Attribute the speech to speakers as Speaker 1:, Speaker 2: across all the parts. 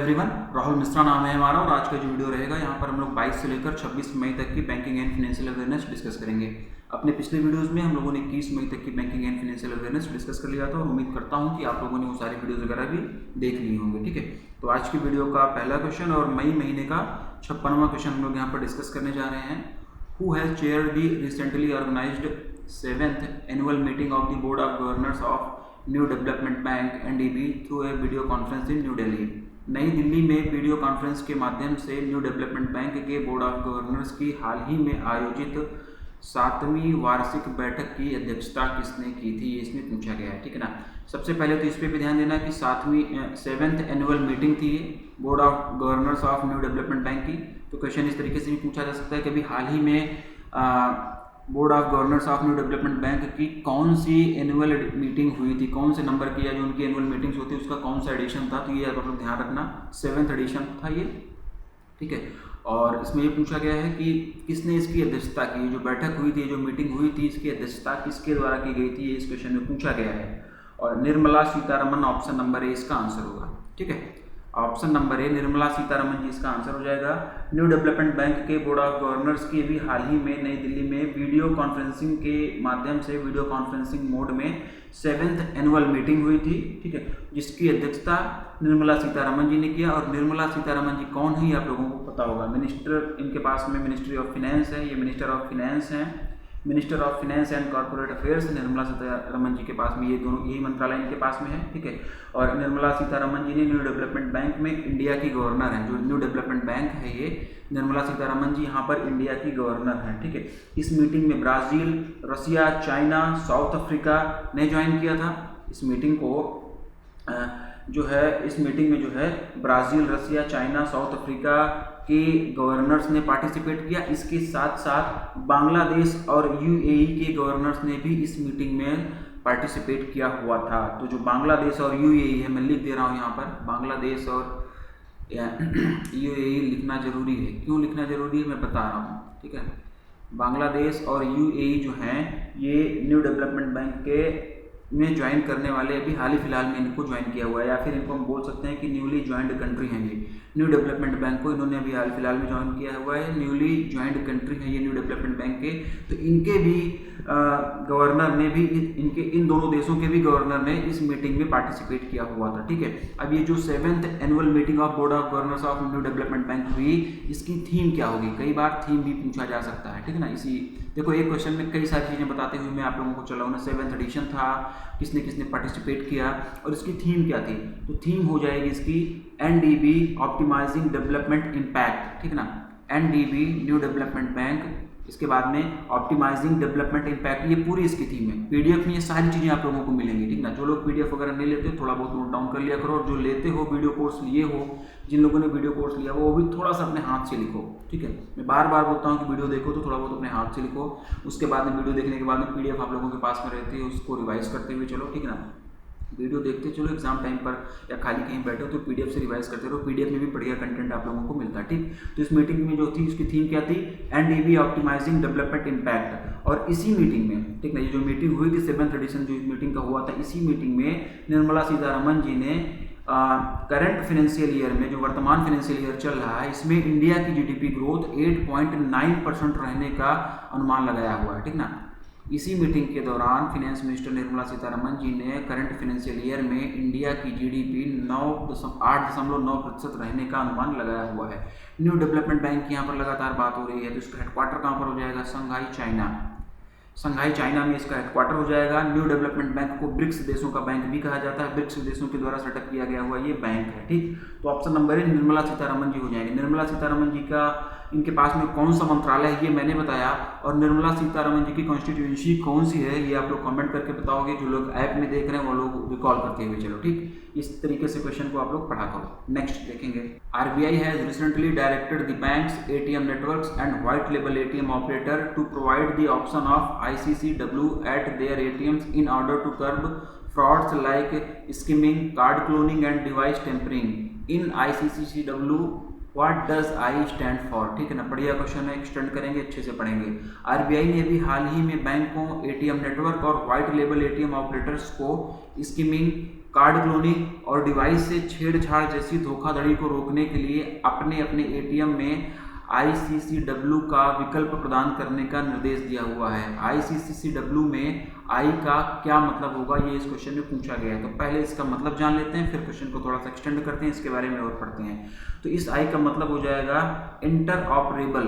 Speaker 1: Everyone, Rahul Mishra नाम है हमारा और आज का जो वीडियो रहेगा यहाँ पर हम लोग 22 से लेकर 26 मई तक की banking and financial awareness discuss करेंगे। अपने पिछले वीडियोस में हम लोगों ने 21 मई तक की banking and financial awareness discuss कर लिया था और उम्मीद करता हूँ कि आप लोगों ने वो सारी वीडियोस वगैरह भी देख लिए होंगे। ठीक है, तो आज की वीडियो का पहला क्वेश्चन और मई महीने का 56वां क्वेश्चन हम लोग यहाँ पर डिस्कस करने जा रहे हैं। Who has chair the recently organised 7th annual meeting of the board of governors of new development bank NDB through a video conference in New Delhi. Nai Dilli में वीडियो कॉन्फ्रेंस के माध्यम से न्यू डेवलपमेंट बैंक के बोर्ड ऑफ गवर्नर्स की हाल ही में आयोजित 7वीं वार्षिक बैठक की अध्यक्षता किसने की थी, ये इसमें पूछा गया है। ठीक है ना, सबसे पहले तो इस पर भी ध्यान देना कि 7th एनुअल मीटिंग थी board of governors of new development bank की। तो क्वेश्चन इस तरीके से भी पूछा जा सकता है कि अभी हाल ही में board of governors of new development bank की कौन सी एनुअल मीटिंग हुई थी, कौन से नंबर की या जो उनकी एनुअल मीटिंग्स होती है उसका कौन सा एडिशन था। तो ये आप लोग ध्यान रखना, 7th एडिशन था ये। ठीक है, और इसमें ये पूछा गया है कि किसने इसकी अध्यक्षता की, जो बैठक हुई थी, जो मीटिंग हुई थी, इसकी अध्यक्षता किसके द्वारा की गई थी, ये इस क्वेश्चन में पूछा गया है। और Nirmala Sitharaman option number A इसका आंसर होगा। ठीक है, option number A Nirmala Sitharaman ji इसका आंसर हो जाएगा। न्यू डेवलपमेंट बैंक के बोर्ड ऑफ गवर्नर्स की भी हाल ही में नई दिल्ली में वीडियो कॉन्फ्रेंसिंग के माध्यम से वीडियो कॉन्फ्रेंसिंग मोड में 7th एनुअल मीटिंग हुई थी। ठीक है, जिसकी अध्यक्षता निर्मला सीतारमन जी ने किया। और निर्मला सीतारमन जी कौन है ये आप लोगों को पता होगा। मिनिस्टर इनके पास में मिनिस्ट्री ऑफ फिनेंस है, ये मिनिस्टर ऑफ फिनेंस हैं, minister of finance and corporate affairs Nirmala Sitharaman ji के पास में, ये दोनों यही मंत्रालय इनके पास में है। ठीक है, और निर्मला सीतारमन जी ने न्यू डेवलपमेंट बैंक में इंडिया की गवर्नर हैं। जो न्यू डेवलपमेंट बैंक है ये निर्मला सीतारमन जी यहाँ पर इंडिया की गवर्नर हैं। ठीक है, इस मीटिंग में ब्राज़ील, रसिया, चाइना, साउथ अफ्रीका ने ज्वाइन किया था। इस मीटिंग को जो है इस मीटिंग में जो है ब्राज़ील, रसिया, चाइना, साउथ अफ्रीका के गवर्नर्स ने पार्टिसिपेट किया। इसके साथ साथ बांग्लादेश और UAE के गवर्नर्स ने भी इस मीटिंग में पार्टिसिपेट किया हुआ था। तो जो बांग्लादेश और UAE है, मैं लिख दे रहा हूँ यहाँ पर, बांग्लादेश और UAE लिखना जरूरी है। क्यों लिखना जरूरी है मैं बता रहा हूँ। ठीक है, बांग्लादेश और UAE जो हैं ये न्यू डेवलपमेंट बैंक के में ज्वाइन करने वाले अभी हाल ही फिलहाल में इनको ज्वाइन किया हुआ है, या फिर इनको हम बोल सकते हैं कि न्यूली ज्वाइंड कंट्री हैं ये। न्यू डेवलपमेंट बैंक को इन्होंने अभी हाल फिलहाल में ज्वाइन किया हुआ है, न्यूली ज्वाइंड कंट्री है ये न्यू डेवलपमेंट बैंक के। तो इनके भी गवर्नर ने भी इनके इन दोनों देशों के भी गवर्नर ने इस मीटिंग में पार्टिसिपेट किया हुआ था। ठीक है, अब ये जो 7th annual meeting of board of governors of new development bank हुई, इसकी थीम क्या होगी, कई बार थीम भी पूछा जा सकता है। ठीक है ना, इसी देखो एक क्वेश्चन में कई सारी चीज़ें बताते हुए मैं आप लोगों को चला हूँ ना। 7th एडिशन था, किसने किसने पार्टिसिपेट किया और इसकी थीम क्या थी। तो थीम हो जाएगी इसकी NDB ऑप्टिमाइजिंग डेवलपमेंट इम्पैक्ट। ठीक है ना, NDB न्यू डेवलपमेंट बैंक, इसके बाद में ऑप्टिमाइजिंग डेवलपमेंट इम्पैक्ट, ये पूरी इसकी थीम है। PDF में ये सारी चीज़ें आप लोगों को मिलेंगी। ठीक ना, जो लोग PDF वगैरह नहीं लेते थोड़ा बहुत नोट डाउन कर लिया करो, और जो लेते हो वीडियो कोर्स लिए हो, जिन लोगों ने वीडियो कोर्स लिया वो भी थोड़ा सा अपने हाथ से लिखो। ठीक है, मैं बार बार बोलता हूँ कि वीडियो देखो तो थोड़ा बहुत अपने हाथ से लिखो। उसके बाद में वीडियो देखने के बाद में PDF आप लोगों के पास में रहती है, उसको रिवाइज करते हुए चलो। ठीक है ना, वीडियो देखते चलो, एग्जाम टाइम पर या खाली कहीं बैठे हो तो PDF से रिवाइज करते रहो। PDF में भी बढ़िया कंटेंट आप लोगों को मिलता है। ठीक, तो इस मीटिंग में जो थी उसकी थीम क्या थी, NDB ऑप्टिमाइजिंग डेवलपमेंट इम्पैक्ट। और इसी मीटिंग में, ठीक ना, ये जो मीटिंग हुई थी 7th एडिशन जो मीटिंग का हुआ था, इसी मीटिंग में निर्मला सीतारमन जी ने करंट फाइनेंशियल ईयर में, जो वर्तमान फाइनेंशियल ईयर चल रहा है, इसमें इंडिया की GDP ग्रोथ 8.9% रहने का अनुमान लगाया हुआ है। ठीक ना, इसी मीटिंग के दौरान फाइनेंस मिनिस्टर निर्मला सीतारमन जी ने करंट फाइनेंशियल ईयर में इंडिया की GDP 8.9% रहने का अनुमान लगाया हुआ है। न्यू डेवलपमेंट बैंक की यहाँ पर लगातार बात हो रही है, तो इसका हेडक्वार्टर कहाँ पर हो जाएगा, शंघाई चाइना। शंघाई चाइना में इसका हेडक्वार्टर हो जाएगा। न्यू डेवलपमेंट बैंक को ब्रिक्स देशों का बैंक भी कहा जाता है, ब्रिक्स देशों के द्वारा सेटअप किया गया हुआ ये बैंक है। ठीक, तो option number A Nirmala Sitharaman ji हो जाएंगे। निर्मला सीतारमन जी का इनके पास में कौन सा मंत्रालय है ये मैंने बताया, और निर्मला सीतारमन जी की कॉन्स्टिट्यूएंसी कौन सी है ये आप लोग कमेंट करके बताओगे। जो लोग ऐप में देख रहे हैं वो लोग रिकॉल करते हुए चलो। ठीक, इस तरीके से क्वेश्चन को आप लोग पढ़ा करो। नेक्स्ट देखेंगे, RBI has recently directed the banks ATM networks and white label ATM operator to provide the option of ICCW at their ATMs in order to curb frauds like skimming, card cloning and device tampering. In ICCW what does I stand for, ठीक है ना, बढ़िया question है, extend करेंगे, अच्छे से पढ़ेंगे। RBI ने अभी हाल ही में बैंकों, एटीएम नेटवर्क और व्हाइट लेबल एटीएम ऑपरेटर्स को स्कीमिंग, कार्ड क्लोनिंग और डिवाइस से छेड़छाड़ जैसी धोखाधड़ी को रोकने के लिए अपने अपने एटीएम में ICCW का विकल्प प्रदान करने का निर्देश दिया हुआ है। ICCW में आई का क्या मतलब होगा, ये इस क्वेश्चन में पूछा गया है। तो पहले इसका मतलब जान लेते हैं, फिर क्वेश्चन को थोड़ा सा एक्सटेंड करते हैं, इसके बारे में और पढ़ते हैं। तो इस आई का मतलब हो जाएगा इंटर ऑपरेबल।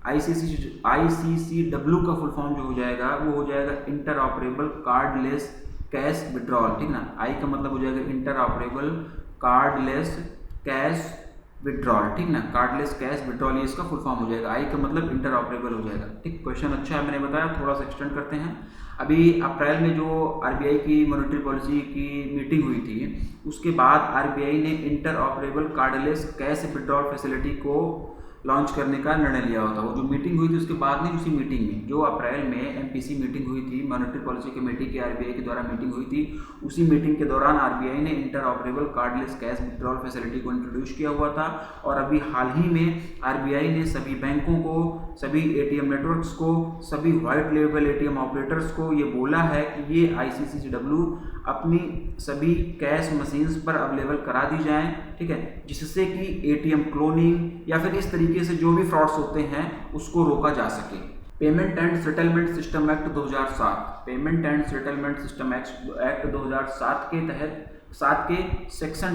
Speaker 1: ICCW का फुल फॉर्म जो हो जाएगा वो हो जाएगा inter operable cardless cash withdrawal, ठीक ना। आई का मतलब हो जाएगा inter operable cardless cash withdrawal, ठीक ना, कार्डलेस कैश विड्रॉल, ये इसका फुल फॉर्म हो जाएगा। आई का मतलब इंटर ऑपरेबल हो जाएगा, ठीक। क्वेश्चन अच्छा है, मैंने बताया, थोड़ा सा एक्सटेंड करते हैं। अभी अप्रैल में जो आरबीआई की मॉनेटरी पॉलिसी की मीटिंग हुई थी, उसके बाद आरबीआई ने inter operable cardless cash withdrawal facility को लॉन्च करने का निर्णय लिया होता। वो जो मीटिंग हुई थी उसके बाद नहीं, उसी मीटिंग में जो अप्रैल में MPC मीटिंग हुई थी, मॉनेटरी पॉलिसी कमेटी की आरबीआई के द्वारा मीटिंग हुई थी, उसी मीटिंग के दौरान आरबीआई ने inter operable cardless cash withdrawal facility को इंट्रोड्यूस किया हुआ था। और अभी हाल ही में आरबीआई ने सभी बैंकों को, सभी एटीएम नेटवर्क्स को, सभी व्हाइट लेबल एटीएम ऑपरेटर्स को ये बोला है कि ये ICCW अपनी सभी कैश मशीन्स पर अवेलेबल करा दी जाएं, ठीक है, जिससे कि एटीएम क्लोनिंग या फिर इस तरीके से जो भी फ्रॉड्स होते हैं उसको रोका जा सके। Payment and settlement system act 2007, payment and settlement system act 2007 के तहत 7 के सेक्शन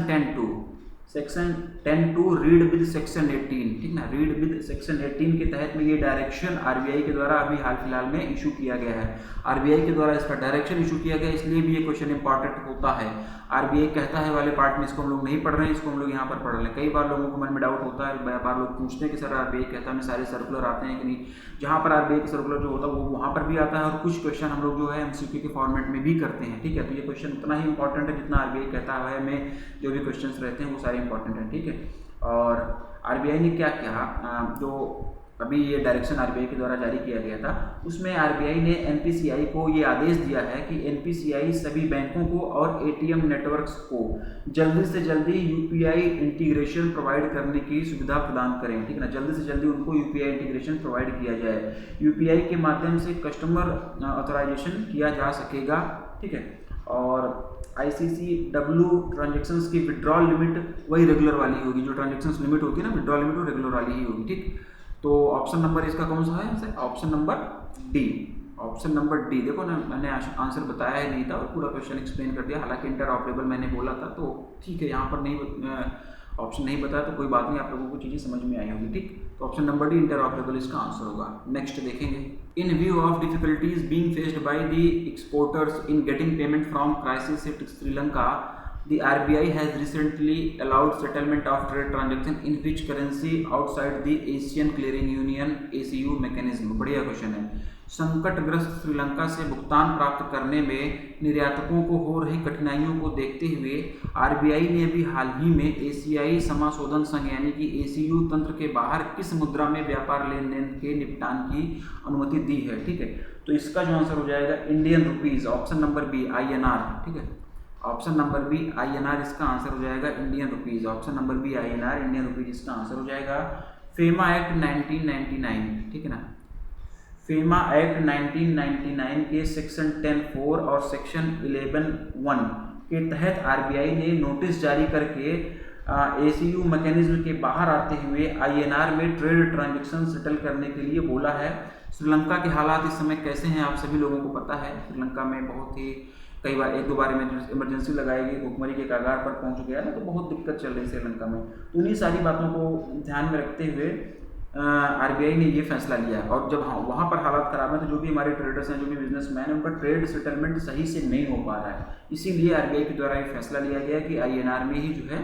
Speaker 1: 10(2) रीड विद सेक्शन 18, ठीक ना, रीड विद सेक्शन 18 के तहत में ये डायरेक्शन आरबीआई के द्वारा अभी हाल फिलहाल में इशू किया गया है। आरबीआई के द्वारा इसका डायरेक्शन इशू किया गया, इसलिए भी ये क्वेश्चन इंपॉर्टेंट होता है। आरबीआई कहता है वाले पार्ट में इसको हम लोग नहीं पढ़ रहे हैं, इसको हम लोग यहाँ पर पढ़ रहे हैं। कई बार लोगों को मन में डाउट होता है, बार लोग पूछते हैं कि सर आरबीआई कहता है सारे सर्कुलर आते हैं कि नहीं। जहाँ पर आरबीआई का सर्कुलर जो होता है वो वहाँ पर भी आता है, और कुछ क्वेश्चन हम लोग जो है MCQ के फॉर्मेट में भी करते हैं, ठीक है। तो ये क्वेश्चन उतना ही इंपॉर्टेंट है जितना आरबीआई कहता है में जो भी क्वेश्चन रहते हैं वो सारे इंपॉर्टेंट हैं, ठीक है। और आरबीआई ने क्या किया, जो अभी ये डायरेक्शन आरबीआई के द्वारा जारी किया गया था, उसमें आरबीआई ने एनपीसीआई को ये आदेश दिया है कि एनपीसीआई सभी बैंकों को और एटीएम नेटवर्क्स को जल्दी से जल्दी यूपीआई इंटीग्रेशन प्रोवाइड करने की सुविधा प्रदान करें, ठीक है ना। जल्दी से जल्दी उनको यूपीआई इंटीग्रेशन प्रोवाइड किया जाए, यूपीआई के माध्यम से कस्टमर ऑथराइजेशन किया जा सकेगा, ठीक है। और ICCW ट्रांजेक्शन्स की विड्रॉल लिमिट वही रेगुलर वाली होगी, जो ट्रांजेक्शन्स लिमिट होती है ना, विड्रॉल लिमिट वो रेगुलर वाली ही होगी, ठीक। तो ऑप्शन नंबर इसका कौन सा है, option number D. Option number D, देखो ना, मैंने आंसर बताया ही नहीं था और पूरा क्वेश्चन एक्सप्लेन कर दिया। हालांकि इंटर ऑपरेबल मैंने बोला था, तो ठीक है, यहाँ पर नहीं ऑप्शन नहीं बताया तो कोई बात नहीं, आप लोगों को चीज़ें समझ में आई होगी, ठीक। तो option number D inter operable इसका आंसर होगा। नेक्स्ट देखेंगे, इन view of difficulties being faced by the exporters in getting payment from crisis hit Sri Lanka, the RBI has recently allowed settlement of trade transaction in which currency outside the Asian Clearing Union ACU mechanism। बढ़िया question है। संकटग्रस्त श्रीलंका से भुगतान प्राप्त करने में निर्यातकों को हो रही कठिनाइयों को देखते हुए आरबीआई ने अभी हाल ही में एशियाई समाशोधन संघ यानी कि ACU तंत्र के बाहर किस मुद्रा में व्यापार लेन देन के निपटान की अनुमति दी है, ठीक है। तो इसका जो आंसर हो जाएगा Indian rupees, option number B INR, ठीक है। ऑप्शन नंबर बी INR इसका आंसर हो जाएगा, Indian rupees. Option number B INR, Indian rupees इसका आंसर हो जाएगा। फेमा एक्ट 1999, ठीक है ना, फेमा एक्ट 1999 के सेक्शन 10(4) और सेक्शन 11(1) के तहत आरबीआई ने नोटिस जारी करके ACU मैकेनिज्म के बाहर आते हुए INR में ट्रेड ट्रांजेक्शन सेटल करने के लिए बोला है। श्रीलंका के हालात इस समय कैसे हैं आप सभी लोगों को पता है। श्रीलंका में बहुत ही कई बार एक दो बार इमरजेंसी लगाई गई, भुखमरी के कगार पर पहुंच गया ना, तो बहुत दिक्कत चल रही है श्रीलंका में। तो उन्हीं सारी बातों को ध्यान में रखते हुए आरबीआई ने ये फैसला लिया। और जब वहाँ पर हालात खराब है तो जो भी हमारे ट्रेडर्स हैं, जो भी बिजनेसमैन हैं, उनका ट्रेड सेटलमेंट सही से नहीं हो पा रहा है। इसीलिए आरबीआई के द्वारा ये फैसला लिया गया कि INR में ही जो है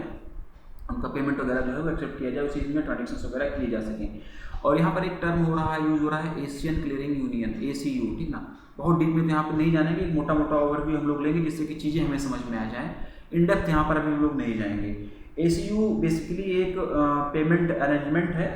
Speaker 1: उनका पेमेंट वगैरह जो है वो एक्सेप्ट किया जाए, उसी में ट्रांजेक्शन वगैरह किए जा सकें। और यहाँ पर एक टर्म यूज़ हो रहा है एशियन क्लियरिंग यूनियन ACU, ठीक ना। बहुत डीप में तो यहाँ पर नहीं जानेंगे, एक मोटा मोटा ओवरव्यू हम लोग लेंगे जिससे कि चीज़ें हमें समझ में आ जाएँ। इन डेप्थ यहाँ पर अभी हम लोग नहीं जाएंगे। ACU बेसिकली एक पेमेंट अरेंजमेंट है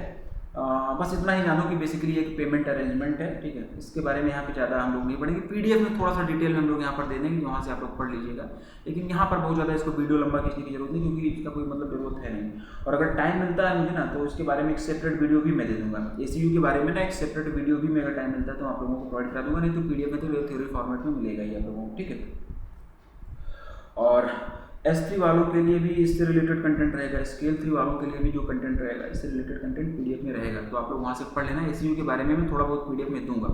Speaker 1: बस इतना ही जानो कि बेसिकली एक पेमेंट अरेंजमेंट है, ठीक है। इसके बारे में यहाँ पे ज़्यादा हम लोग नहीं पढ़ेंगे, पीडीएफ में थोड़ा सा डिटेल में हम लोग यहाँ पर दे देंगे, वहाँ से आप लोग पढ़ लीजिएगा। लेकिन यहाँ पर बहुत ज़्यादा इसको वीडियो लंबा खींचने की जरूरत नहीं, क्योंकि इसका कोई मतलब जरूरत है नहीं। और अगर टाइम मिलता है मुझे ना, तो इसके बारे में एक सेपरेट वीडियो भी मैं दे दूँगा, एसीयू के बारे में ना एक सेपरेट वीडियो भी मैं अगर टाइम मिलता है तो आप लोगों को प्रोवाइड करा दूँगा, नहीं तो पीडीएफ में तो थ्योरी फॉर्मेट में मिलेगा ही आप लोगों को, ठीक है। और S3 वालों के लिए भी इससे रिलेटेड कंटेंट रहेगा, स्केल 3 वालों के लिए भी जो कंटेंट रहेगा इससे रिलेटेड कंटेंट पीडीएफ में रहेगा, तो आप लोग वहाँ से पढ़ लेना। एसीयू के बारे में मैं थोड़ा बहुत पीडीएफ में दूंगा,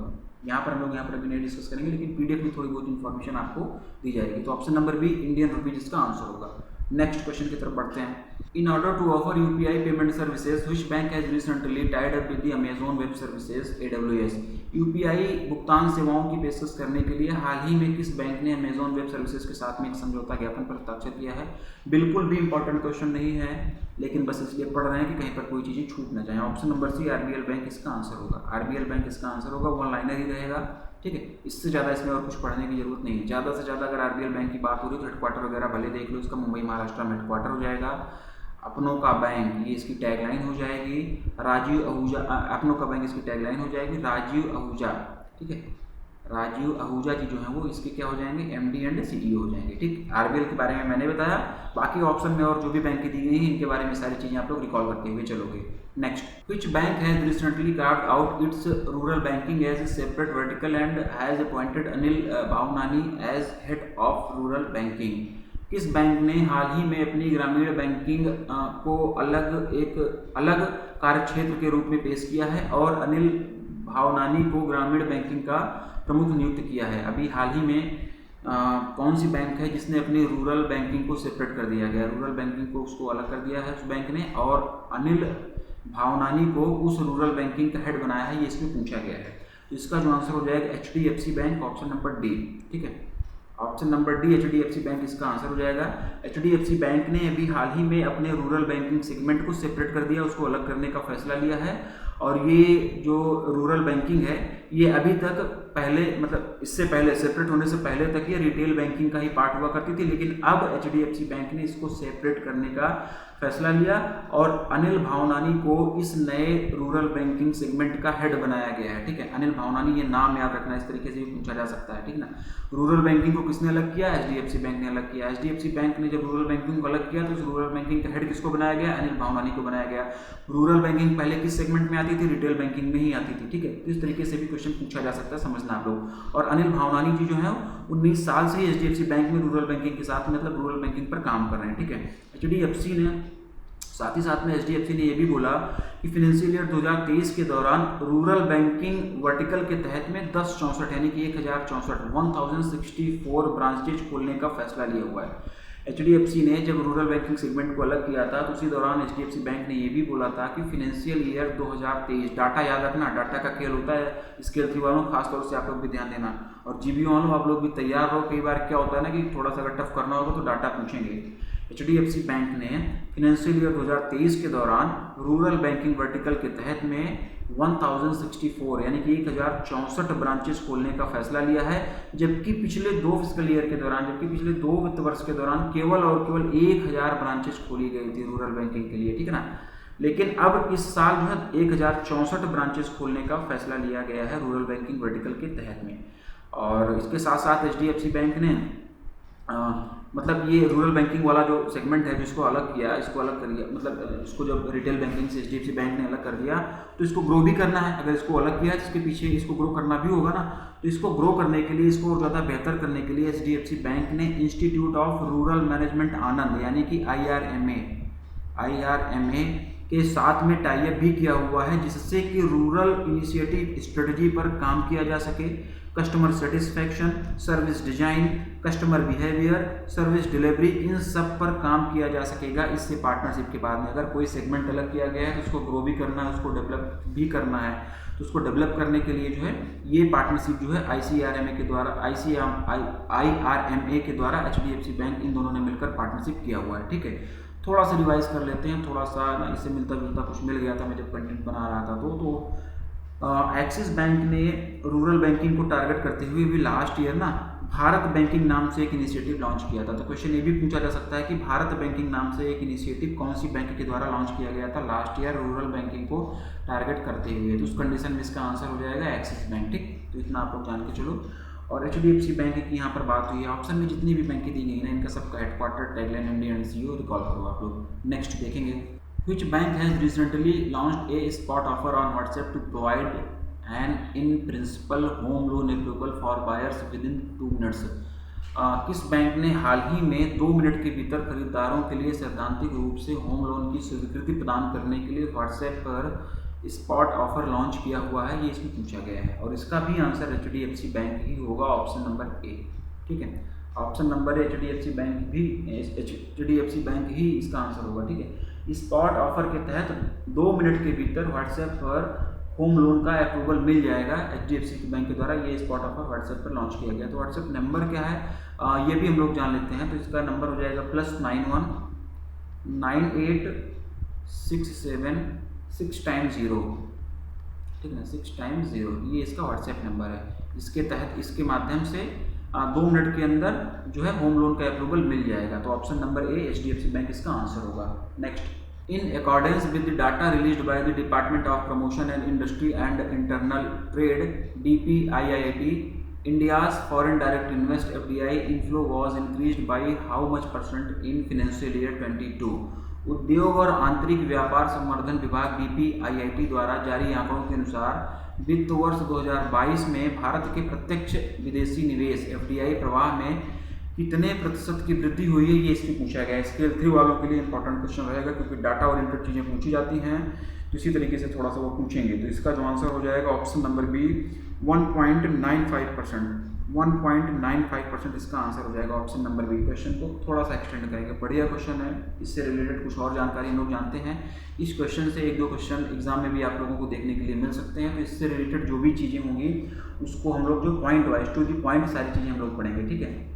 Speaker 1: यहाँ पर हम लोग यहाँ पर अभी नहीं डिस्कस करेंगे, लेकिन पीडीएफ में थोड़ी बहुत इन्फॉर्मेशन आपको दी जाएगी। तो option number B Indian rupees इसका आंसर होगा। नेक्स्ट क्वेश्चन की तरफ बढ़ते हैं। In order to offer UPI payment services, which bank has recently tied up with the Amazon Web Services (AWS)? UPI भुगतान सेवाओं की पेशकश करने के लिए हाल ही में किस बैंक ने Amazon Web Services के साथ में एक समझौता ज्ञापन पर हस्ताक्षर किया है? बिल्कुल भी इंपॉर्टेंट क्वेश्चन नहीं है, लेकिन बस इसलिए पढ़ रहे हैं कि कहीं पर कोई चीज़ें छूट ना जाए। Option number C RBL bank इसका आंसर होगा। आरबीएल बैंक इसका आंसर होगा, वन लाइनर ही रहेगा, ठीक है। इससे ज़्यादा इसमें और कुछ पढ़ने की जरूरत नहीं है। ज़्यादा से ज़्यादा अगर आरबीएल बैंक की बात हो रही है तो हेडक्वार्टर वगैरह भले देख लो, इसका मुंबई महाराष्ट्र में हेडक्वार्टर हो जाएगा। अपनों का बैंक ये इसकी टैगलाइन हो जाएगी, राजीव आहूजा। अपनों का बैंक इसकी टैगलाइन हो जाएगी राजीव आहूजा, ठीक है। राजीव आहूजा जी जो हैं वो इसके क्या हो जाएंगे, एमडी एंड सीईओ हो जाएंगे, ठीक। आरबीएल के बारे में मैंने बताया, बाकी ऑप्शन में और जो भी बैंक की दी गई है इनके बारे में सारी चीज़ें आप लोग रिकॉल करते हुए चलोगे। Next, which bank has recently carved out its rural banking as a separate vertical and has appointed Anil Bhavnani as head of rural banking? किस बैंक ने हाल ही में अपनी ग्रामीण बैंकिंग को एक अलग कार्यक्षेत्र के रूप में पेश किया है और अनिल भावनानी को ग्रामीण बैंकिंग का प्रमुख नियुक्त किया है? अभी हाल ही में कौन सी बैंक है जिसने अपनी रूरल बैंकिंग को सेपरेट कर दिया गया, रूरल बैंकिंग को उसको अलग कर दिया है उस बैंक ने, और अनिल भावनानी को उस रूरल बैंकिंग का हेड बनाया है, ये इसमें पूछा गया है। तो इसका जो आंसर हो जाएगा HDFC bank, option number D, ठीक है। Option number D HDFC bank इसका आंसर हो जाएगा। HDFC बैंक ने अभी हाल ही में अपने रूरल बैंकिंग सेगमेंट को सेपरेट कर दिया, उसको अलग करने का फैसला लिया है। और ये जो रूरल बैंकिंग है ये अभी तक पहले मतलब इससे पहले सेपरेट होने से पहले तक ये रिटेल बैंकिंग का ही पार्ट हुआ करती थी, लेकिन अब HDFC बैंक ने इसको सेपरेट करने का फैसला लिया और अनिल भावनानी को इस नए रूरल बैंकिंग सेगमेंट का हेड बनाया गया है, ठीक है। अनिल भावनानी, ये नाम याद रखना, इस तरीके से भी पूछा जा सकता है, ठीक ना। रूरल बैंकिंग को किसने अलग किया? HDFC बैंक ने अलग किया। HDFC बैंक ने जब रूरल बैंकिंग को अलग किया तो उस रूरल बैंकिंग का हेड किसको बनाया गया? अनिल भावनानी को बनाया गया। रूरल बैंकिंग पहले किस सेगमेंट में आती थी? रिटेल बैंकिंग में ही आती थी, ठीक है। तो इस तरीके से भी क्वेश्चन पूछा जा सकता है, समझना आप लोग। और अनिल भावनानी जी जो है 19 साल से HDFC बैंक में रूरल बैंकिंग के साथ मतलब रूरल बैंकिंग पर काम कर रहे हैं, ठीक है। HDFC ने साथ ही साथ में HDFC ने यह भी बोला कि फाइनेंशियल ईयर 2023 के दौरान रूरल बैंकिंग वर्टिकल के तहत में 1064 यानी कि 1064 ब्रांचेज खोलने का फैसला लिया हुआ है। HDFC ने जब रूरल बैंकिंग सेगमेंट को अलग किया था तो उसी दौरान HDFC बैंक ने यह भी बोला था कि फाइनेंशियल ईयर 2023, डाटा याद रखना, डाटा का खेल होता है, स्केल 3 वालों खासतौर से आप लोग भी ध्यान देना, और जीबी वालों आप लोग भी तैयार रहो। कई बार क्या होता है ना कि थोड़ा सा अगर टफ करना होगा तो डाटा पूछेंगे। HDFC बैंक ने फाइनेंशियल ईयर 2023 के दौरान रूरल बैंकिंग वर्टिकल के तहत में 1064 यानी कि 1064 ब्रांचेस खोलने का फैसला लिया है, जबकि पिछले 2 फिस्कल ईयर के दौरान, जबकि पिछले 2 वित्त वर्ष के दौरान केवल और केवल 1000 ब्रांचेस खोली गई थी रूरल बैंकिंग के लिए, ठीक है ना। लेकिन अब इस साल जो है 1064 ब्रांचेस खोलने का फैसला लिया गया है रूरल बैंकिंग वर्टिकल के तहत में। और इसके साथ साथ HDFC बैंक ने मतलब ये रूरल बैंकिंग वाला जो सेगमेंट है जिसको अलग किया, इसको अलग कर दिया, मतलब इसको जब रिटेल बैंकिंग से HDFC बैंक ने अलग कर दिया तो इसको ग्रो भी करना है। अगर इसको अलग किया है जिसके पीछे इसको ग्रो करना भी होगा ना, तो इसको ग्रो करने के लिए, इसको ज़्यादा बेहतर करने के लिए HDFC बैंक ने इंस्टीट्यूट ऑफ रूरल मैनेजमेंट आनंद यानी कि IRMA के साथ में टाई अप भी किया हुआ है, जिससे कि रूरल इनिशिएटिव स्ट्रेटजी पर काम किया जा सके। Customer satisfaction, service design, customer behaviour, service delivery, इन सब पर काम किया जा सकेगा इससे पार्टनरशिप के बाद में। अगर कोई सेगमेंट अलग किया गया है तो उसको ग्रो भी करना है, उसको डेवलप भी करना है, तो उसको डेवलप करने के लिए जो है ये पार्टनरशिप जो है IRMA के द्वारा HDFC बैंक इन दोनों ने मिलकर पार्टनरशिप किया हुआ है, ठीक है। थोड़ा सा रिवाइज कर लेते हैं, थोड़ा सा ना इससे मिलता जुलता कुछ मिल गया था मैं जब कंटेंट बना रहा था तो एक्सिस बैंक ने रूरल बैंकिंग को टारगेट करते हुए भी लास्ट ईयर ना भारत बैंकिंग नाम से एक इनिशिएटिव लॉन्च किया था। तो क्वेश्चन ये भी पूछा जा सकता है कि भारत बैंकिंग नाम से एक इनिशिएटिव कौन सी बैंक के द्वारा लॉन्च किया गया था लास्ट ईयर रूरल बैंकिंग को टारगेट करते हुए। तो उस कंडीशन में इसका आंसर हो जाएगा एक्सिस बैंक। ठीक, तो इतना आप लोग जान के चलो। और HDFC बैंक की यहाँ पर बात हुई है, ऑप्शन में जितनी भी बैंकें दी गई ना इनका सबका headquarter, tagline, MD and CEO recall करो आप लोग। नेक्स्ट देखेंगे, which bank has recently launched a spot offer on WhatsApp to provide an in principle home loan approval for buyers within 2 minutes। किस बैंक ने हाल ही में 2 मिनट के भीतर खरीदारों के लिए सैद्धांतिक रूप से होम लोन की स्वीकृति प्रदान करने के लिए WhatsApp पर स्पॉट ऑफर लॉन्च किया हुआ है, ये इसमें पूछा गया है। और इसका भी आंसर HDFC बैंक ही होगा, ऑप्शन नंबर ए। ठीक है, ऑप्शन नंबर HDFC बैंक ही इसका आंसर होगा। ठीक है, स्पॉट ऑफर के तहत 2 मिनट के भीतर व्हाट्सएप पर होम लोन का अप्रूवल मिल जाएगा HDFC बैंक के द्वारा। ये स्पॉट ऑफर व्हाट्सएप पर लॉन्च किया गया। तो व्हाट्सएप नंबर क्या है ये भी हम लोग जान लेते हैं। तो इसका नंबर हो जाएगा +91 9867 6 टाइम्स 0। ठीक है ना, 6 टाइम्स 0 ये इसका व्हाट्सएप नंबर है। इसके तहत इसके माध्यम से 2 मिनट के अंदर जो है होम लोन का अप्रूवल मिल जाएगा। तो ऑप्शन नंबर ए HDFC बैंक इसका आंसर होगा। Next, in accordance with the data released by the Department of Promotion and Industry and Internal Trade DPIIT, India's foreign direct invest FDI inflow was increased by how much % in financial year 22। उद्योग और आंतरिक व्यापार संवर्धन विभाग DPIIT द्वारा जारी आंकड़ों के अनुसार वित्त वर्ष 2022 में भारत के प्रत्यक्ष विदेशी निवेश FDI प्रवाह में कितने प्रतिशत की वृद्धि हुई है, ये इसमें पूछा गया है। स्केल 3 वालों के लिए इंपॉर्टेंट क्वेश्चन रहेगा, क्योंकि डाटा ओरिएंटेड चीज़ें पूछी जाती हैं तो इसी तरीके से थोड़ा सा वो पूछेंगे। तो इसका जो आंसर हो जाएगा ऑप्शन नंबर बी 1.95%। 1.95% इसका आंसर हो जाएगा ऑप्शन नंबर बी। क्वेश्चन को थोड़ा सा एक्सटेंड करेंगे, बढ़िया क्वेश्चन है। इससे रिलेटेड कुछ और जानकारी हम लोग जानते हैं। इस क्वेश्चन से 1-2 क्वेश्चन एग्जाम में भी आप लोगों को देखने के लिए मिल सकते हैं। तो इससे रिलेटेड जो भी चीज़ें होंगी उसको हम लोग जो point wise to the point सारी चीज़ें हम लोग पढ़ेंगे। ठीक है,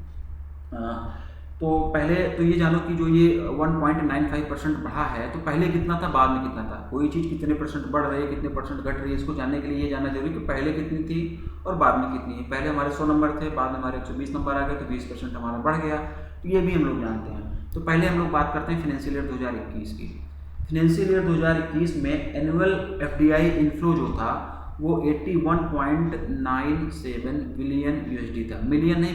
Speaker 1: तो पहले तो ये जानो कि जो ये 1.95% बढ़ा है तो पहले कितना था, बाद में कितना था। कोई चीज़ कितने % बढ़ रही है, कितने % घट रही है, इसको जानने के लिए ये जानना जरूरी कि पहले कितनी थी और बाद में कितनी है। पहले हमारे 100 नंबर थे, बाद में हमारे 120 नंबर आ गए, तो 20% हमारा बढ़ गया। तो ये भी हम लोग जानते हैं। तो पहले हम लोग बात करते हैं फाइनेंशियल ईयर 2021 की। फाइनेंशियल ईयर 2021 में एनुअल FDI इनफ्लो जो था वो 81.97 बिलियन USD था। मिलियन नहीं,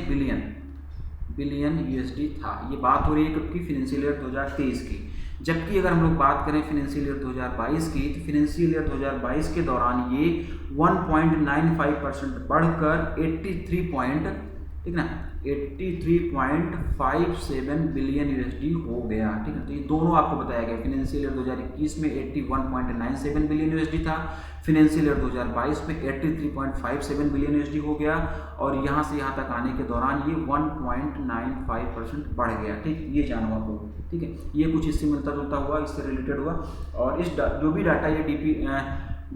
Speaker 1: बिलियन USD था। ये बात हो रही है कब की, फाइनेंशियल ईयर 2023 की। जबकि अगर हम लोग बात करें फाइनेंशियल ईयर 2022 की, तो फाइनेंशियल ईयर 2022 के दौरान ये 1.95% बढ़कर 83.57 बिलियन USD हो गया। ठीक है, तो ये दोनों आपको बताया गया। फाइनेंशियल ईयर 2021 में 81.97 बिलियन USD था, फाइनेंशियल ईयर 2022 में 83.57 बिलियन USD हो गया, और यहाँ से यहाँ तक आने के दौरान ये 1.95% बढ़ गया। ठीक, ये जानो आप लोग। ठीक है, ये कुछ इससे मिलता जुलता हुआ, इससे रिलेटेड हुआ। और इस जो भी डाटा ये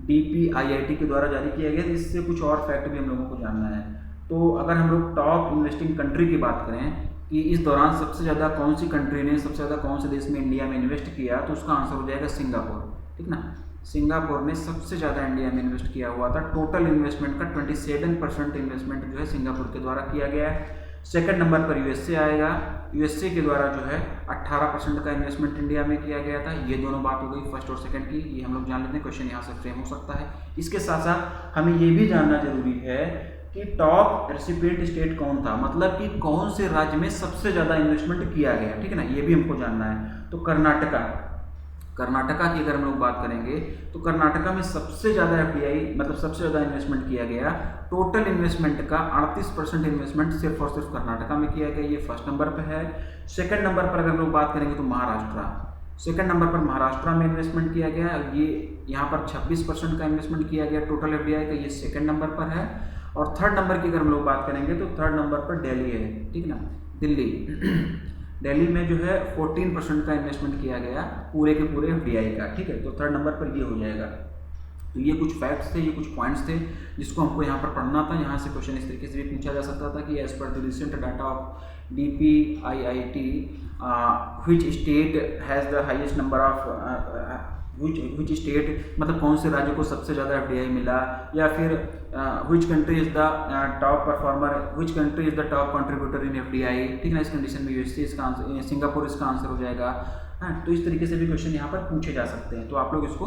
Speaker 1: DPIIT के द्वारा जारी किया गया, इससे कुछ और फैक्ट भी हम लोगों को जानना है। तो अगर हम लोग टॉप इन्वेस्टिंग कंट्री की बात करें कि इस दौरान सबसे ज़्यादा कौन सी कंट्री ने, सबसे ज़्यादा कौन से देश में इंडिया में इन्वेस्ट किया, तो उसका आंसर हो जाएगा सिंगापुर। ठीक ना, सिंगापुर ने सबसे ज़्यादा इंडिया में इन्वेस्ट किया हुआ था। टोटल इन्वेस्टमेंट का 27% इन्वेस्टमेंट जो है सिंगापुर के द्वारा किया गया है। सेकंड नंबर पर USA आएगा। USA के द्वारा जो है 18% का इन्वेस्टमेंट इंडिया में किया गया था। ये दोनों बात हो गई फर्स्ट और सेकंड की, ये हम लोग जान लेते हैं, क्वेश्चन यहाँ से फ्रेम हो सकता है। इसके साथ साथ हमें ये भी जानना जरूरी है कि टॉप रेसिपिएंट स्टेट कौन था, मतलब कि कौन से राज्य में सबसे ज़्यादा इन्वेस्टमेंट किया गया। ठीक है ना, ये भी हमको जानना है। तो कर्नाटका की अगर हम लोग बात करेंगे तो कर्नाटका में सबसे ज़्यादा FDI मतलब सबसे ज़्यादा इन्वेस्टमेंट किया गया। टोटल इन्वेस्टमेंट का 38% इन्वेस्टमेंट सिर्फ और सिर्फ कर्नाटका में किया गया। ये फर्स्ट नंबर पर है। सेकंड नंबर पर अगर हम लोग बात करेंगे तो सेकंड नंबर पर महाराष्ट्र में इन्वेस्टमेंट किया गया। ये यहाँ पर 26% का इन्वेस्टमेंट किया गया टोटल FDI का, ये सेकंड नंबर पर है। और थर्ड नंबर की अगर हम लोग बात करेंगे तो थर्ड नंबर पर दिल्ली है। ठीक ना, दिल्ली में जो है 14% का इन्वेस्टमेंट किया गया पूरे के पूरे FDI का। ठीक है, तो थर्ड नंबर पर ये हो जाएगा। तो ये कुछ फैक्ट्स थे, ये कुछ पॉइंट्स थे जिसको हमको यहाँ पर पढ़ना था। यहाँ से क्वेश्चन इस तरीके से भी पूछा जा सकता था कि as per the recent data of DPIIT which state has the highest number of which state, मतलब कौन से राज्य को सबसे ज़्यादा एफडीआई मिला, या फिर which country is the top performer, which country is the top contributor in FDI, ठीक है ना। इस कंडीशन में यूएसए इसका आंसर, सिंगापुर इसका आंसर हो जाएगा। हाँ, तो इस तरीके से भी क्वेश्चन यहाँ पर पूछे जा सकते हैं। तो आप लोग इसको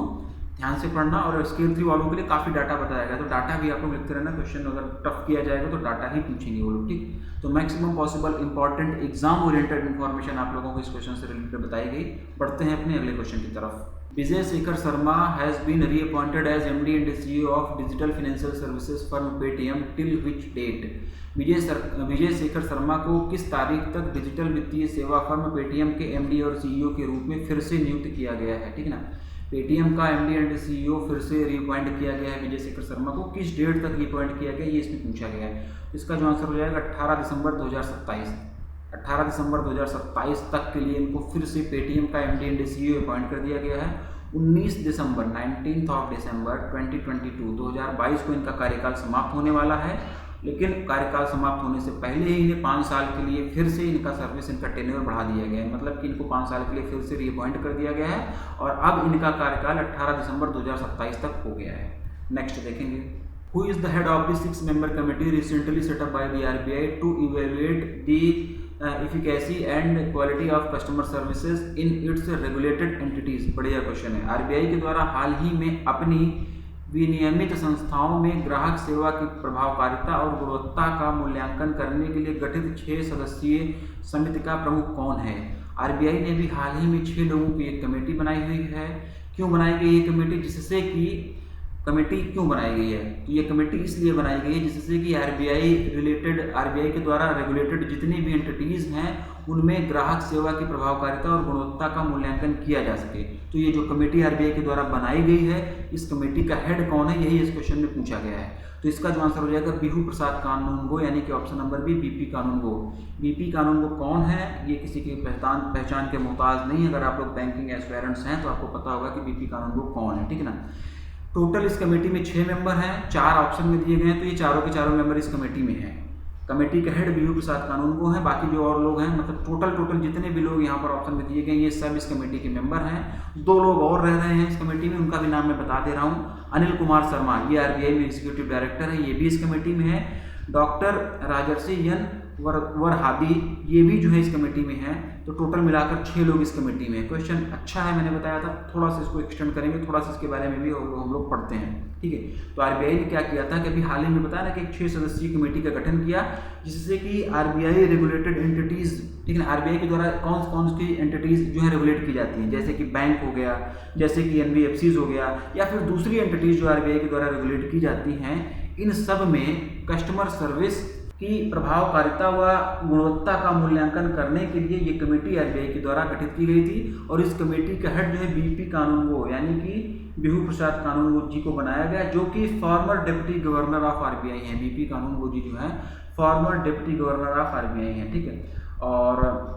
Speaker 1: ध्यान से पढ़ना, और स्केल 3 वालों के लिए काफ़ी डाटा बताया गया, तो डाटा भी आप लोग लिखते रहना। क्वेश्चन अगर टफ किया जाएगा तो डाटा ही पूछेंगे वो लोग, ठीक। तो maximum possible important exam oriented information आप लोगों को इस क्वेश्चन से रिलेटेड बताई गई। बढ़ते हैं अपने अगले क्वेश्चन की तरफ। Vijay Shekhar Sharma has been reappointed as MD and CEO of digital financial services firm Paytm till which date. Vijay Shekhar Sharma को किस तारीख तक डिजिटल वित्तीय सेवा फर्म पेटीएम के एमडी और सीईओ के रूप में फिर से नियुक्त किया गया है, ठीक है ना। पेटीएम का एमडी एंड सीईओ फिर से रीअपॉइंट किया गया है विजय शेखर शर्मा को, किस डेट तक रीअपॉइंट किया गया ये इसमें पूछा गया है। इसका जो आंसर हो जाएगा 18 दिसंबर 2027। 18 दिसंबर 2027 तक के लिए इनको फिर से पेटीएम का एमडी एंड सीईओ अपॉइंट कर दिया गया है। 19 दिसंबर 19 दिसंबर 2022 को इनका कार्यकाल समाप्त होने वाला है, लेकिन कार्यकाल समाप्त होने से पहले ही इन्हें 5 साल के लिए फिर से इनका सर्विस, इनका टेन्योर बढ़ा दिया गया है, मतलब कि इनको 5 साल के लिए फिर से रीअपॉइंट कर दिया गया है, और अब इनका कार्यकाल 18 दिसंबर 2027 तक हो गया है। नेक्स्ट देखेंगे, who is the head of the 6 member committee recently set up by the RBI to evaluate the efficacy and quality of customer services in its regulated entities। बढ़िया क्वेश्चन है। आरबीआई के द्वारा हाल ही में अपनी विनियमित संस्थाओं में ग्राहक सेवा की प्रभावकारिता और गुणवत्ता का मूल्यांकन करने के लिए गठित 6 सदस्यीय समिति का प्रमुख कौन है। आरबीआई ने भी हाल ही में 6 लोगों की एक कमेटी बनाई हुई है। क्यों बनाई गई ये कमेटी, जिससे कि कमेटी क्यों बनाई गई है, तो ये कमेटी इसलिए बनाई गई है जिससे कि आरबीआई के द्वारा रेगुलेटेड जितनी भी एंटिटीज़ हैं उनमें ग्राहक सेवा की प्रभावकारिता और गुणवत्ता का मूल्यांकन किया जा सके। तो ये जो कमेटी आरबीआई के द्वारा बनाई गई है, इस कमेटी का हेड कौन है, यही इस क्वेश्चन में पूछा गया है। तो इसका जो आंसर हो जाएगा बिहू प्रसाद कानूनगो, यानी कि ऑप्शन नंबर बी, बीपी कानूनगो। बीपी कानूनगो कौन है, ये किसी की पहचान के मोहताज नहीं। अगर आप लोग बैंकिंग एस्पिरेंट्स हैं तो आपको पता होगा कि बीपी कानूनगो कौन है, ठीक है ना। टोटल इस कमेटी में 6 मेंबर हैं, 4 ऑप्शन में दिए गए हैं, तो ये चारों के चारों मेंबर इस कमेटी में हैं। कमेटी का हेड बीयू प्रसाद कानूनगो है, बाकी जो और लोग हैं, मतलब टोटल जितने भी लोग यहाँ पर ऑप्शन में दिए गए ये सब इस कमेटी के मेंबर हैं। 2 लोग और रह रहे हैं इस कमेटी में, उनका भी नाम मैं बता दे रहा हूँ। अनिल कुमार शर्मा, ये आरबीआई में एग्जीक्यूटिव डायरेक्टर है, ये भी इस कमेटी में है। डॉक्टर राजर्षि एन वरहादी, ये भी जो है इस कमेटी में है। तो टोटल मिलाकर 6 लोग इस कमेटी में है। क्वेश्चन अच्छा है, मैंने बताया था, थोड़ा सा इसको एक्सटेंड करेंगे, थोड़ा सा इसके बारे में भी हम लोग पढ़ते हैं, ठीक है। तो आरबीआई ने क्या किया था कि अभी हाल ही में बताया ना कि एक 6 सदस्यीय कमेटी का गठन किया, जिससे कि आरबीआई रेगुलेटेड एंटिटीज़, ठीक है, आरबीआई के द्वारा कौन सी एंटिटीज़ जो है रेगुलेट की जाती हैं, जैसे कि बैंक हो गया, जैसे कि एनबीएफसीज हो गया, या फिर दूसरी एंटिटीज़ जो आरबीआई के द्वारा रेगुलेट की जाती हैं, इन सब में कस्टमर सर्विस की प्रभावकारिता व गुणवत्ता का मूल्यांकन करने के लिए ये कमेटी आरबीआई के द्वारा गठित की गई थी। और इस कमेटी का हेड जो है बीपी कानूनगो, यानी कि बिहू प्रसाद कानूनगो जी को बनाया गया, जो कि farmer deputy governor of RBI हैं। बीपी कानूनगो जी जो है farmer deputy governor of RBI हैं, ठीक है। और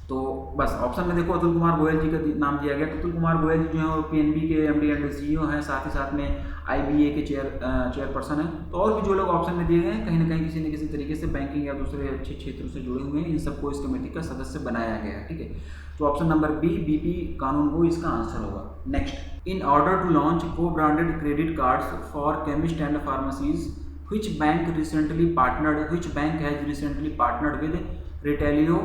Speaker 1: तो बस ऑप्शन में देखो अतुल कुमार गोयल जी का नाम दिया गया। अतुल कुमार गोयल जी जो है वो पीएनबी के एमडी एंड सीईओ हैं, साथ ही साथ में आईबीए के चेयरपर्सन हैं। तो और भी जो लोग ऑप्शन में दिए गए हैं, कहीं ना कहीं किसी न किसी तरीके से बैंकिंग या दूसरे अच्छे क्षेत्रों से जुड़े हुए हैं, इन सबको इस कमेटी का सदस्य बनाया गया है, ठीक है। तो option number B, BP Kanungo, इसका आंसर होगा। Next, in order to launch co-branded credit cards for chemist and pharmacies, which bank has recently partnered with Retailio,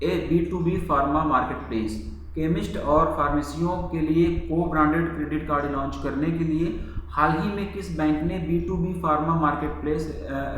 Speaker 1: a B2B pharma marketplace. Chemist और फार्मेसियों के लिए को ब्रांडेड क्रेडिट कार्ड लॉन्च करने के लिए हाल ही में किस बैंक ने B2B फार्मा मार्केटप्लेस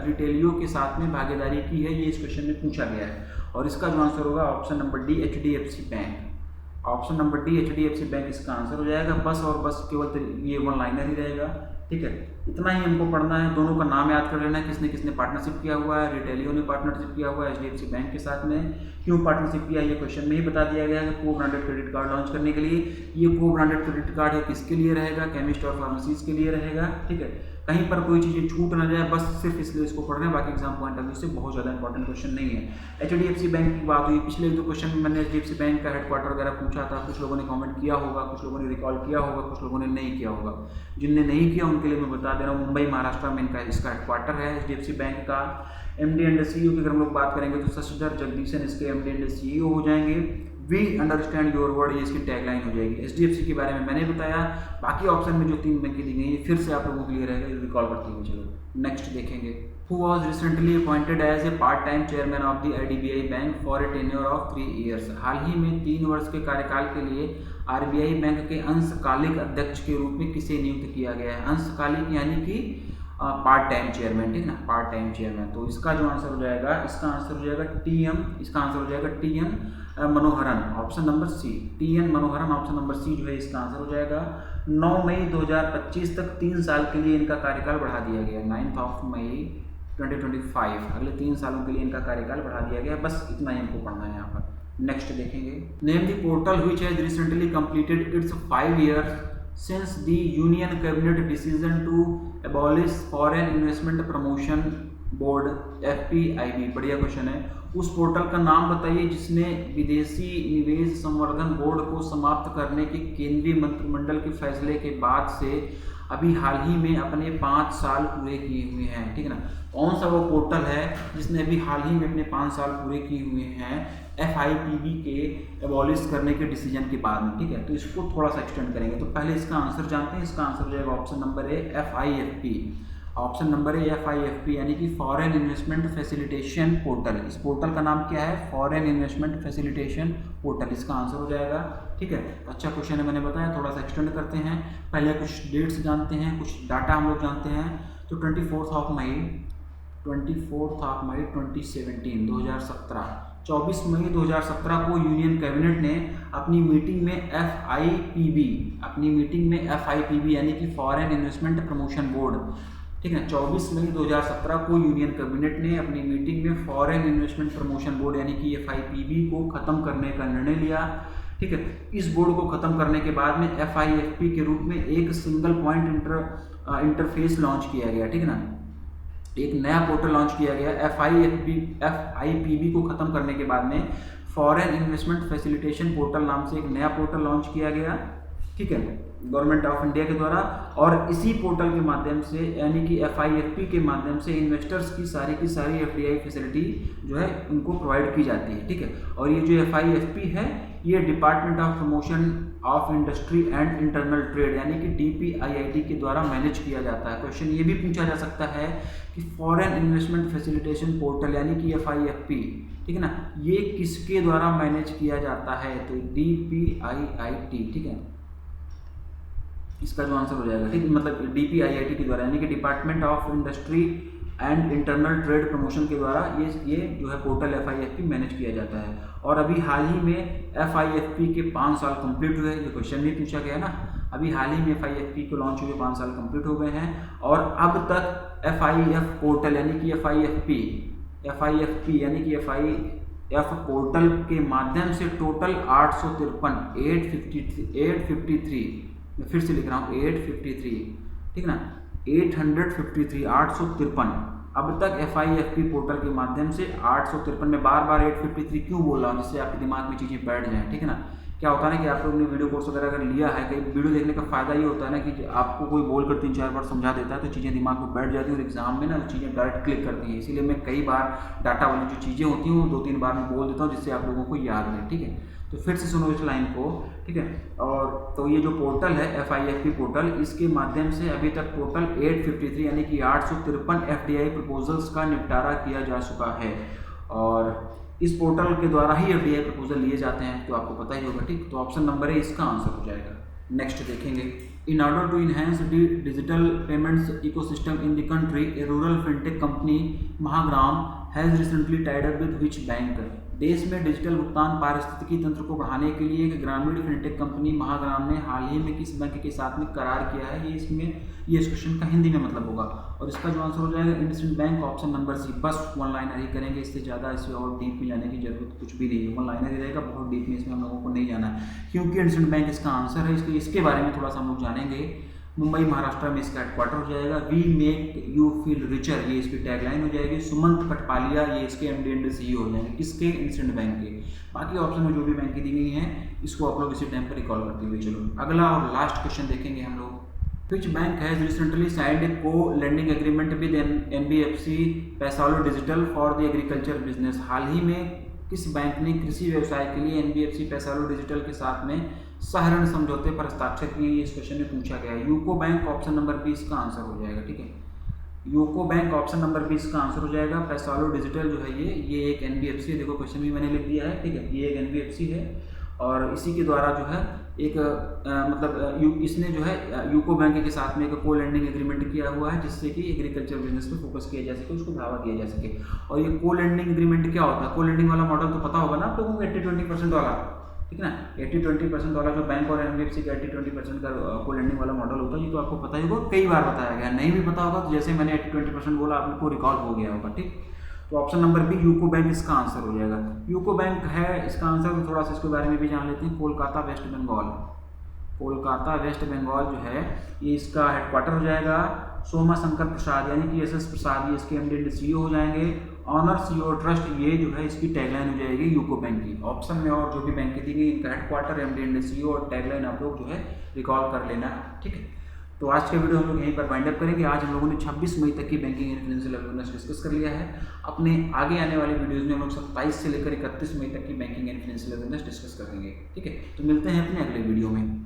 Speaker 1: रिटेलियो के साथ में भागीदारी की है, ये इस क्वेश्चन में पूछा गया है। और इसका जो आंसर होगा option number D, HDFC bank. Option number D, HDFC bank इसका आंसर हो जाएगा। बस और बस केवल ये 1 लाइनर ही रहेगा, ठीक है। इतना ही हमको पढ़ना है। दोनों का नाम याद कर लेना है, किसने किसने पार्टनरशिप किया हुआ है। रिटेलियो ने पार्टनरशिप किया हुआ है HDFC बैंक के साथ में। क्यों पार्टनरशिप किया ये क्वेश्चन में ही बता दिया गया है। को ब्रांडेड क्रेडिट कार्ड लॉन्च करने के लिए। ये को ब्रांडेड क्रेडिट कार्ड है किसके लिए रहेगा, केमिस्ट और फार्मेसीज के लिए रहेगा, ठीक है। कहीं पर कोई चीज़ें छूट ना जाए, बस सिर्फ इसलिए इसको पढ़ रहे हैं, बाकी एग्जाम पॉइंट ऑफ व्यू से बहुत ज़्यादा इंपॉर्टेंट क्वेश्चन नहीं है। HDFC बैंक की बात हुई, पिछले 2 क्वेश्चन में मैंने HDFC बैंक का हेडक्वार्टर वगैरह पूछा था, कुछ लोगों ने कमेंट किया होगा, कुछ लोगों ने रिकॉल किया होगा, कुछ लोगों ने नहीं किया होगा। जिनने नहीं किया उनके लिए मैं बता दे रहा हूँ, मुंबई महाराष्ट्र में इसका हेडक्वार्टर है HDFC बैंक का। MD एंड CEO की अगर हम लोग बात करेंगे तो शशिधर जगदीशन इसके MD एंड CEO हो जाएंगे। वी अंडरस्टैंड योर वर्ड, ये इसकी टैगलाइन हो जाएगी। HDFC के बारे में मैंने बताया, बाकी ऑप्शन में जो 3 बैंकें दी गई है फिर से आप लोगों को क्लियर रहेगा, रिकॉल करते हुए चलो नेक्स्ट देखेंगे। Who was recently appointed as a part-time chairman of the IDBI Bank for a tenure of 3 years? हाल ही में 3 वर्ष के कार्यकाल के लिए RBI बैंक के अंशकालिक अध्यक्ष के रूप में किसे नियुक्त किया गया है? अंशकालिक यानी कि पार्ट टाइम चेयरमैन, ठीक ना, पार्ट टाइम चेयरमैन। तो इसका जो आंसर हो जाएगा, इसका आंसर हो जाएगा TM, इसका आंसर हो जाएगा TN Manoharan, option number C. TN Manoharan option number C जो है इसका आंसर हो जाएगा। 9 मई 2025 तक 3 साल के लिए इनका कार्यकाल बढ़ा दिया गया, 9 मई 2025, अगले 3 सालों के लिए इनका कार्यकाल बढ़ा दिया गया। बस इतना ही हमको पढ़ना है यहाँ पर। नेक्स्ट देखेंगे, name the portal which has recently completed it's 5 years since the Union Cabinet decision to abolish Foreign Investment Promotion Board FPIB। बढ़िया क्वेश्चन है। उस पोर्टल का नाम बताइए जिसने विदेशी निवेश संवर्धन बोर्ड को समाप्त करने के केंद्रीय मंत्रिमंडल के फैसले के बाद से अभी हाल ही में अपने 5 साल पूरे किए हुए हैं, ठीक है ना। कौन सा वो पोर्टल है जिसने अभी हाल ही में अपने 5 साल पूरे किए हुए हैं FIPB के एबॉलिश करने के डिसीजन के बाद में, ठीक है। तो इसको थोड़ा सा एक्सटेंड करेंगे। तो पहले इसका आंसर जानते हैं। इसका आंसर हो जाएगा ऑप्शन नंबर ए FIFP, ऑप्शन नंबर ए FIFP यानी कि फॉरेन इन्वेस्टमेंट फैसिलिटेशन पोर्टल। इस पोर्टल का नाम क्या है? फॉरेन इन्वेस्टमेंट फैसिलिटेशन पोर्टल, इसका आंसर हो जाएगा, ठीक है। अच्छा क्वेश्चन है, मैंने बताया, थोड़ा सा एक्सटेंड करते हैं। पहले कुछ डेट्स जानते हैं, कुछ डाटा हम लोग जानते हैं। तो 24 मई 2017, 24 मई 2017 को यूनियन कैबिनेट ने अपनी मीटिंग में FIPB यानी कि फॉरेन इन्वेस्टमेंट प्रमोशन बोर्ड, ठीक है। 24 मई 2017 को यूनियन कैबिनेट ने अपनी मीटिंग में फॉरेन इन्वेस्टमेंट प्रमोशन बोर्ड यानी कि FIPB को खत्म करने का निर्णय लिया, ठीक है। इस बोर्ड को खत्म करने के बाद में FIFP के रूप में एक सिंगल पॉइंट इंटरफेस लॉन्च किया गया, ठीक है ना। एक नया पोर्टल लॉन्च किया गया। FIPB को खत्म करने के बाद में फॉरेन इन्वेस्टमेंट फैसिलिटेशन पोर्टल नाम से एक नया पोर्टल लॉन्च किया गया, ठीक है, गवर्नमेंट ऑफ इंडिया के द्वारा। और इसी पोर्टल के माध्यम से यानी कि FIFP के माध्यम से इन्वेस्टर्स की सारी FDI फैसिलिटी जो है उनको प्रोवाइड की जाती है, ठीक है। और ये जो FIFP है ये department of promotion of industry and internal trade यानी कि DPIIT के द्वारा मैनेज किया जाता है। क्वेश्चन ये भी पूछा जा सकता है कि फॉरेन इन्वेस्टमेंट फैसिलिटेशन पोर्टल यानी कि FIFP, ठीक है ना, ये किसके द्वारा मैनेज किया जाता है? तो DPIIT, ठीक है, इसका जो आंसर हो जाएगा, ठीक है, मतलब DPIIT के द्वारा यानी कि department of industry and internal trade promotion के द्वारा ये जो है पोर्टल FIFP मैनेज किया जाता है। और अभी हाल ही में FIFP के 5 साल कंप्लीट हुए, ये क्वेश्चन भी पूछा गया ना। अभी हाल ही में FIFP को लॉन्च हुए 5 साल कंप्लीट हो गए हैं और अब तक FIF पोर्टल यानी कि FIFP यानी कि FIF पोर्टल के माध्यम से टोटल 853, मैं फिर से लिख रहा हूँ 853, ठीक ना, 853 अब तक FIFP पोर्टल के माध्यम से 853 में बार 853 क्यों बोल रहा हूँ, जिससे आपके दिमाग में चीज़ें बैठ जाएं, ठीक है ना। क्या होता है ना कि आप लोगों ने वीडियो कोर्स वगैरह अगर लिया है, कई वीडियो देखने का फ़ायदा ये होता है ना कि आपको कोई बोलकर 3-4 बार समझा देता है तो चीज़ें दिमाग में बैठ जाती हैं और एग्जाम में ना चीज़ें डायरेक्ट क्लिक करती हैं। इसीलिए मैं कई बार डाटा वाली जो चीज़ें होती हैं वो 2-3 बार में बोल देता हूँ जिससे आप लोगों को याद रहे, ठीक है। तो फिर से सुनो इस लाइन को, ठीक है। और तो ये जो पोर्टल है FIFP पोर्टल, इसके माध्यम से अभी तक टोटल 853 यानी कि 853 FDI प्रपोजल्स का निपटारा किया जा चुका है और इस पोर्टल के द्वारा ही FDI प्रपोजल लिए जाते हैं, तो आपको पता ही होगा, ठीक। तो ऑप्शन नंबर ए इसका आंसर हो जाएगा। नेक्स्ट देखेंगे, in order to enhance the digital payments ecosystem in the country a rural fintech company Mahagram has recently tied up with which bank. देश में डिजिटल भुगतान पारिस्थितिकी तंत्र को बढ़ाने के लिए एक ग्रामीण फिनटेक कंपनी महाग्राम ने हाल ही में किस बैंक के साथ में करार किया है? ये इस क्वेश्चन का हिंदी में मतलब होगा और इसका जो आंसर हो जाएगा IndusInd bank, option number C. बस 1 लाइनर ही करेंगे, इससे ज़्यादा इससे और डीप में जाने की जरूरत कुछ भी नहीं है। 1 लाइनर ही रहेगा, बहुत डीप में इसमें हम लोगों को नहीं जाना है क्योंकि इंडसइंड बैंक इसका आंसर है। इसके बारे में थोड़ा सा हम लोग जानेंगे। मुंबई महाराष्ट्र में इसका हेडक्वार्टर हो जाएगा। We make you feel richer, ये इसकी टैगलाइन हो जाएगी। सुमंत कटपालिया ये इसके MD एंड CEO हो जाएंगे, किसके? इंडसइंड बैंक के। बाकी ऑप्शन में जो भी बैंक की दी गई हैं इसको आप लोग इसी टाइम पर रिकॉल करते हुए चलो अगला और लास्ट क्वेश्चन देखेंगे हम लोग। Which bank has recently signed a co-lending agreement with NBFC Paisalo digital for the agriculture business. हाल ही में किस बैंक ने कृषि व्यवसाय के लिए एनबीएफसी पैसालो डिजिटल के साथ में सहरण समझौते पर हस्ताक्षर किए? इस क्वेश्चन में पूछा गया है। यूको बैंक ऑप्शन नंबर 20 का आंसर हो जाएगा। ठीक है, यूको बैंक ऑप्शन नंबर 20 का आंसर हो जाएगा। पैसालो डिजिटल जो है ये एक एनबीएफसी है। देखो क्वेश्चन भी मैंने लिख दिया है। ठीक है, ये एक एनबीएफसी है और इसी के द्वारा जो है एक इसने जो है यूको बैंक के साथ में एक को लैंडिंग एग्रीमेंट किया हुआ है, जिससे कि एग्रीकल्चर बिजनेस पे फोकस किया जा सके, उसको बढ़ावा दिया जा सके। और ये को लैंडिंग एग्रीमेंट क्या होता है? को लैंडिंग वाला मॉडल तो पता होगा ना आप लोगों को, 80-20% वाला। ठीक है ना, 80-20% वाला जो बैंक और एनबीएफसी का 80-20% का को लैंडिंग वाला मॉडल होता है, ये तो आपको पता ही होगा, कई बार बताया गया। नहीं भी पता होगा तो जैसे मैंने 80-20% बोला आपको रिकॉल हो गया होगा। ठीक, तो option number B UCO bank इसका आंसर हो जाएगा। यूको बैंक है इसका आंसर। तो थोड़ा सा इसके बारे में भी जान लेते हैं। कोलकाता वेस्ट बंगाल, कोलकाता वेस्ट बंगाल जो है ये इसका हेडक्वार्टर हो जाएगा। सोमा शंकर प्रसाद यानी कि एस प्रसाद ये इसके एमडी एंड सीईओ हो जाएंगे। ऑनर सीईओ ट्रस्ट ये जो है इसकी टैगलाइन हो जाएगी यूको बैंक की। ऑप्शन में और जो भी बैंक दी गई इनका हेडक्वार्टर, एमडी एंड सीईओ और टैगलाइन आप लोग जो है रिकॉल कर लेना है। ठीक है, तो आज के वीडियो हम लोग यहीं पर वाइंड अप करेंगे। आज हम लोगों ने 26 मई तक की banking and financial awareness discuss कर लिया है। अपने आगे आने वाले वीडियोस में हम लोग 27 से लेकर 31 मई तक की banking and financial awareness discuss करेंगे। ठीक है, तो मिलते हैं अपने अगले वीडियो में।